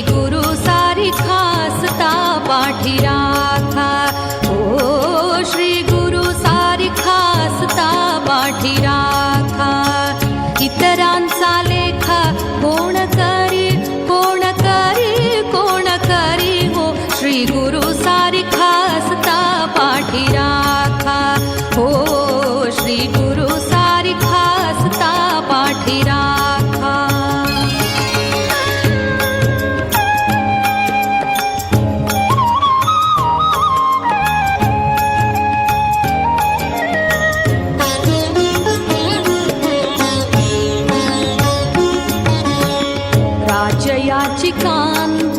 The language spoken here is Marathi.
गुरु सारी खासता पाठी राखा। ओ श्री गुरु सारी खासता पाठी राखा। इतरांचा लेखा कोण करी कोण करी कोण करी हो श्री गुरु सारी खासता पाठी राखा। हो श्री गुरु सारी खासता पाठी राखा। राजयाची कांती